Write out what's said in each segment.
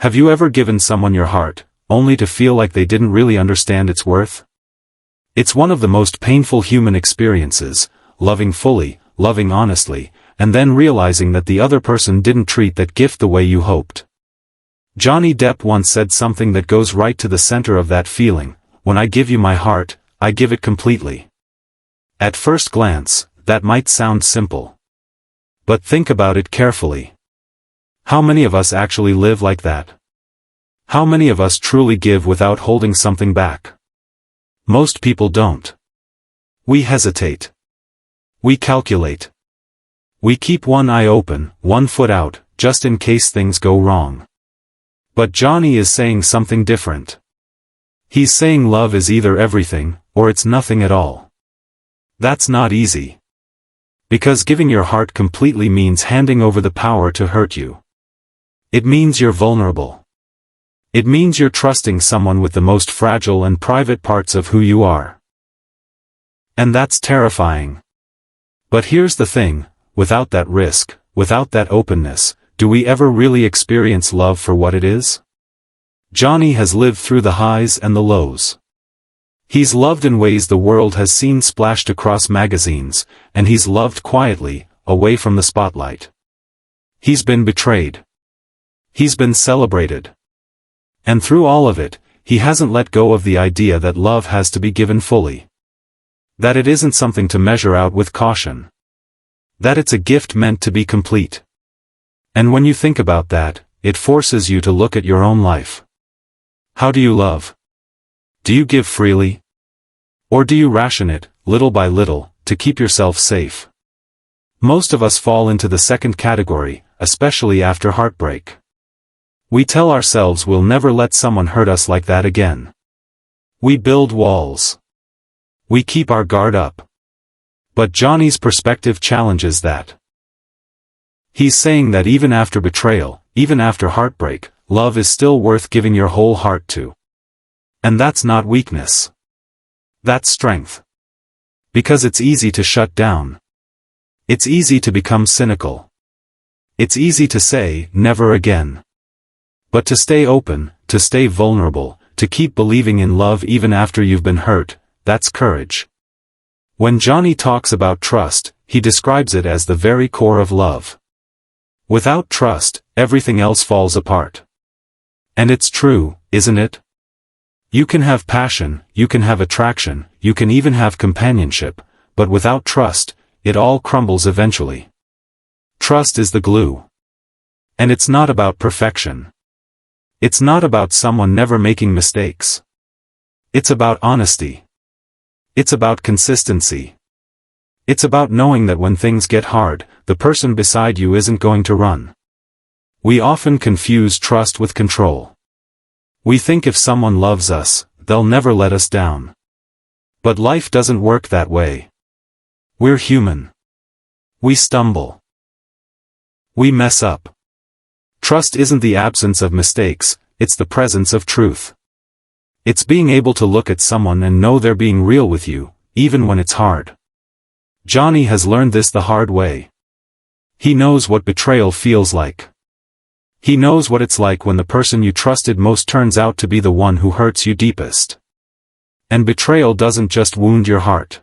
Have you ever given someone your heart, only to feel like they didn't really understand its worth? It's one of the most painful human experiences, loving fully, loving honestly, and then realizing that the other person didn't treat that gift the way you hoped. Johnny Depp once said something that goes right to the center of that feeling: when I give you my heart, I give it completely. At first glance, that might sound simple. But think about it carefully. How many of us actually live like that? How many of us truly give without holding something back? Most people don't. We hesitate. We calculate. We keep one eye open, one foot out, just in case things go wrong. But Johnny is saying something different. He's saying love is either everything, or it's nothing at all. That's not easy. Because giving your heart completely means handing over the power to hurt you. It means you're vulnerable. It means you're trusting someone with the most fragile and private parts of who you are. And that's terrifying. But here's the thing, without that risk, without that openness, do we ever really experience love for what it is? Johnny has lived through the highs and the lows. He's loved in ways the world has seen splashed across magazines, and he's loved quietly, away from the spotlight. He's been betrayed. He's been celebrated. And through all of it, he hasn't let go of the idea that love has to be given fully. That it isn't something to measure out with caution. That it's a gift meant to be complete. And when you think about that, it forces you to look at your own life. How do you love? Do you give freely? Or do you ration it, little by little, to keep yourself safe? Most of us fall into the second category, especially after heartbreak. We tell ourselves we'll never let someone hurt us like that again. We build walls. We keep our guard up. But Johnny's perspective challenges that. He's saying that even after betrayal, even after heartbreak, love is still worth giving your whole heart to. And that's not weakness. That's strength. Because it's easy to shut down. It's easy to become cynical. It's easy to say, never again. But to stay open, to stay vulnerable, to keep believing in love even after you've been hurt, that's courage. When Johnny talks about trust, he describes it as the very core of love. Without trust, everything else falls apart. And it's true, isn't it? You can have passion, you can have attraction, you can even have companionship, but without trust, it all crumbles eventually. Trust is the glue. And it's not about perfection. It's not about someone never making mistakes. It's about honesty. It's about consistency. It's about knowing that when things get hard, the person beside you isn't going to run. We often confuse trust with control. We think if someone loves us, they'll never let us down. But life doesn't work that way. We're human. We stumble. We mess up. Trust isn't the absence of mistakes, it's the presence of truth. It's being able to look at someone and know they're being real with you, even when it's hard. Johnny has learned this the hard way. He knows what betrayal feels like. He knows what it's like when the person you trusted most turns out to be the one who hurts you deepest. And betrayal doesn't just wound your heart.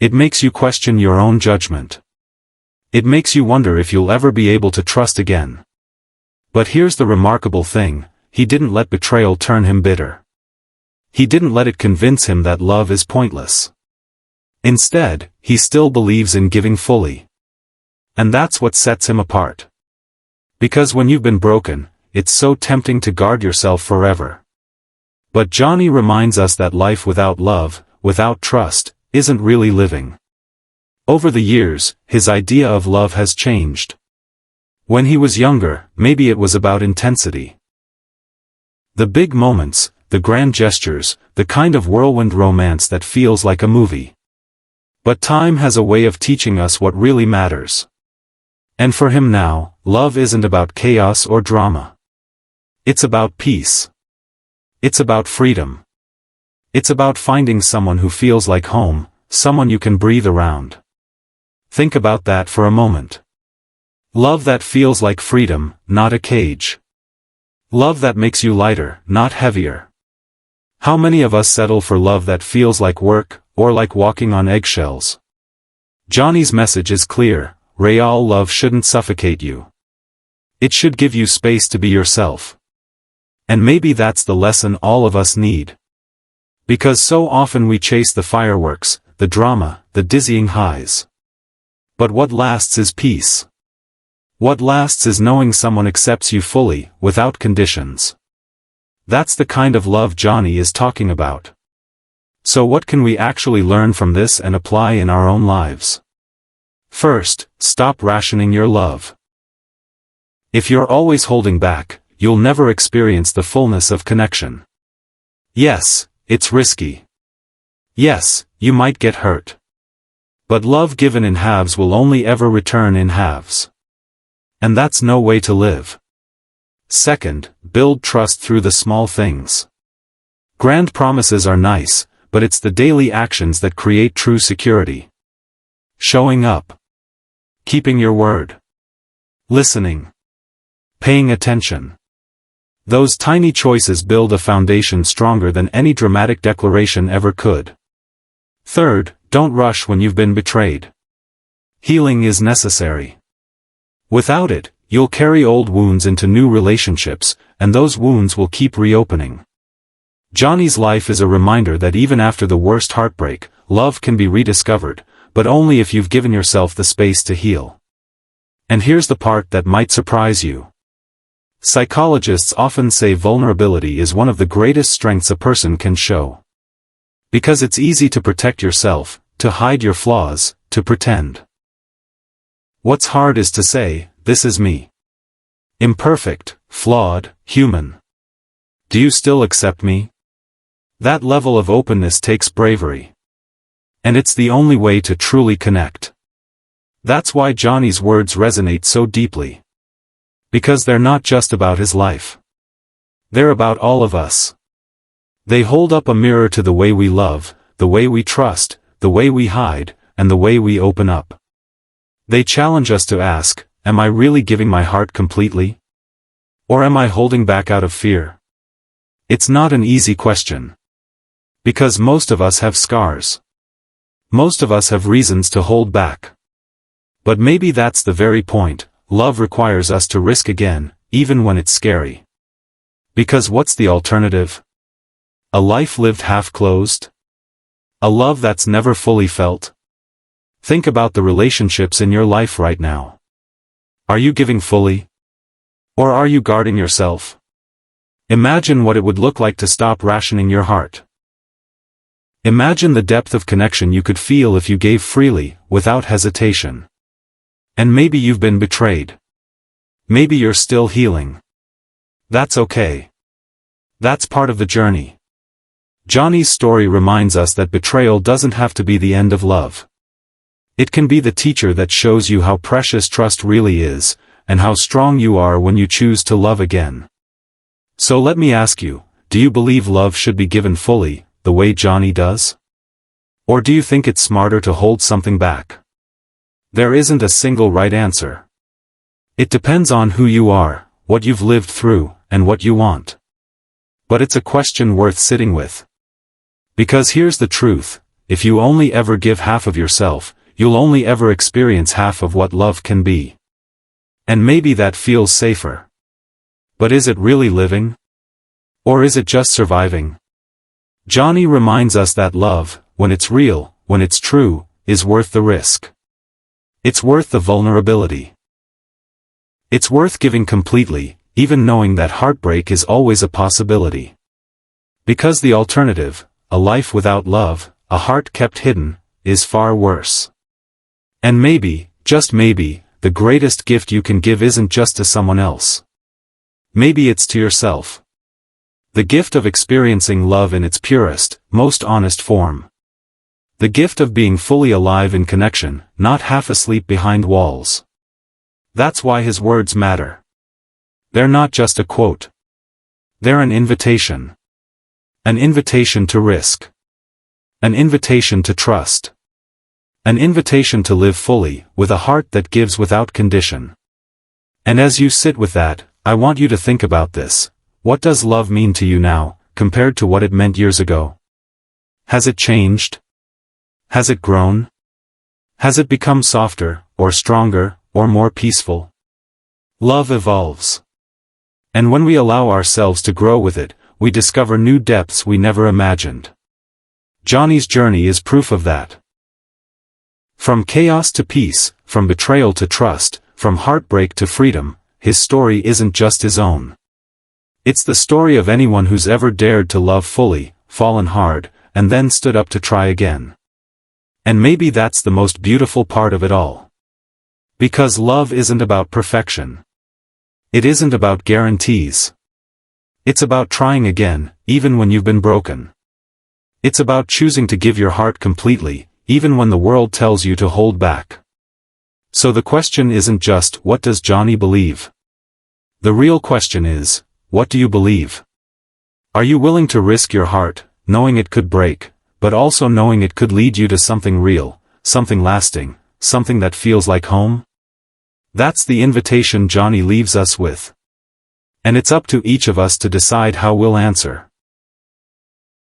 It makes you question your own judgment. It makes you wonder if you'll ever be able to trust again. But here's the remarkable thing, he didn't let betrayal turn him bitter. He didn't let it convince him that love is pointless. Instead, he still believes in giving fully. And that's what sets him apart. Because when you've been broken, it's so tempting to guard yourself forever. But Johnny reminds us that life without love, without trust, isn't really living. Over the years, his idea of love has changed. When he was younger, maybe it was about intensity. The big moments, the grand gestures, the kind of whirlwind romance that feels like a movie. But time has a way of teaching us what really matters. And for him now, love isn't about chaos or drama. It's about peace. It's about freedom. It's about finding someone who feels like home, someone you can breathe around. Think about that for a moment. Love that feels like freedom, not a cage. Love that makes you lighter, not heavier. How many of us settle for love that feels like work, or like walking on eggshells? Johnny's message is clear: real love shouldn't suffocate you. It should give you space to be yourself. And maybe that's the lesson all of us need. Because so often we chase the fireworks, the drama, the dizzying highs. But what lasts is peace. What lasts is knowing someone accepts you fully, without conditions. That's the kind of love Johnny is talking about. So what can we actually learn from this and apply in our own lives? First, stop rationing your love. If you're always holding back, you'll never experience the fullness of connection. Yes, it's risky. Yes, you might get hurt. But love given in halves will only ever return in halves. And that's no way to live. Second, build trust through the small things. Grand promises are nice, but it's the daily actions that create true security. Showing up. Keeping your word. Listening. Paying attention. Those tiny choices build a foundation stronger than any dramatic declaration ever could. Third, don't rush when you've been betrayed. Healing is necessary. Without it, you'll carry old wounds into new relationships, and those wounds will keep reopening. Johnny's life is a reminder that even after the worst heartbreak, love can be rediscovered, but only if you've given yourself the space to heal. And here's the part that might surprise you. Psychologists often say vulnerability is one of the greatest strengths a person can show. Because it's easy to protect yourself, to hide your flaws, to pretend. What's hard is to say, this is me. Imperfect, flawed, human. Do you still accept me? That level of openness takes bravery. And it's the only way to truly connect. That's why Johnny's words resonate so deeply. Because they're not just about his life. They're about all of us. They hold up a mirror to the way we love, the way we trust, the way we hide, and the way we open up. They challenge us to ask, am I really giving my heart completely? Or am I holding back out of fear? It's not an easy question. Because most of us have scars. Most of us have reasons to hold back. But maybe that's the very point. Love requires us to risk again, even when it's scary. Because what's the alternative? A life lived half-closed? A love that's never fully felt? Think about the relationships in your life right now. Are you giving fully? Or are you guarding yourself? Imagine what it would look like to stop rationing your heart. Imagine the depth of connection you could feel if you gave freely, without hesitation. And maybe you've been betrayed. Maybe you're still healing. That's okay. That's part of the journey. Johnny's story reminds us that betrayal doesn't have to be the end of love. It can be the teacher that shows you how precious trust really is, and how strong you are when you choose to love again. So let me ask you, do you believe love should be given fully, the way Johnny does? Or do you think it's smarter to hold something back? There isn't a single right answer. It depends on who you are, what you've lived through, and what you want. But it's a question worth sitting with. Because here's the truth, if you only ever give half of yourself, you'll only ever experience half of what love can be. And maybe that feels safer. But is it really living? Or is it just surviving? Johnny reminds us that love, when it's real, when it's true, is worth the risk. It's worth the vulnerability. It's worth giving completely, even knowing that heartbreak is always a possibility. Because the alternative, a life without love, a heart kept hidden, is far worse. And maybe, just maybe, the greatest gift you can give isn't just to someone else. Maybe it's to yourself. The gift of experiencing love in its purest, most honest form. The gift of being fully alive in connection, not half asleep behind walls. That's why his words matter. They're not just a quote. They're an invitation. An invitation to risk. An invitation to trust. An invitation to live fully, with a heart that gives without condition. And as you sit with that, I want you to think about this. what does love mean to you now, compared to what it meant years ago? Has it changed? Has it grown? Has it become softer, or stronger, or more peaceful? Love evolves. And when we allow ourselves to grow with it, we discover new depths we never imagined. Johnny's journey is proof of that. From chaos to peace, from betrayal to trust, from heartbreak to freedom, his story isn't just his own. It's the story of anyone who's ever dared to love fully, fallen hard, and then stood up to try again. And maybe that's the most beautiful part of it all. Because love isn't about perfection. It isn't about guarantees. It's about trying again, even when you've been broken. It's about choosing to give your heart completely, even when the world tells you to hold back. So the question isn't just, what does Johnny believe? The real question is, what do you believe? Are you willing to risk your heart, knowing it could break, but also knowing it could lead you to something real, something lasting, something that feels like home? That's the invitation Johnny leaves us with. And it's up to each of us to decide how we'll answer.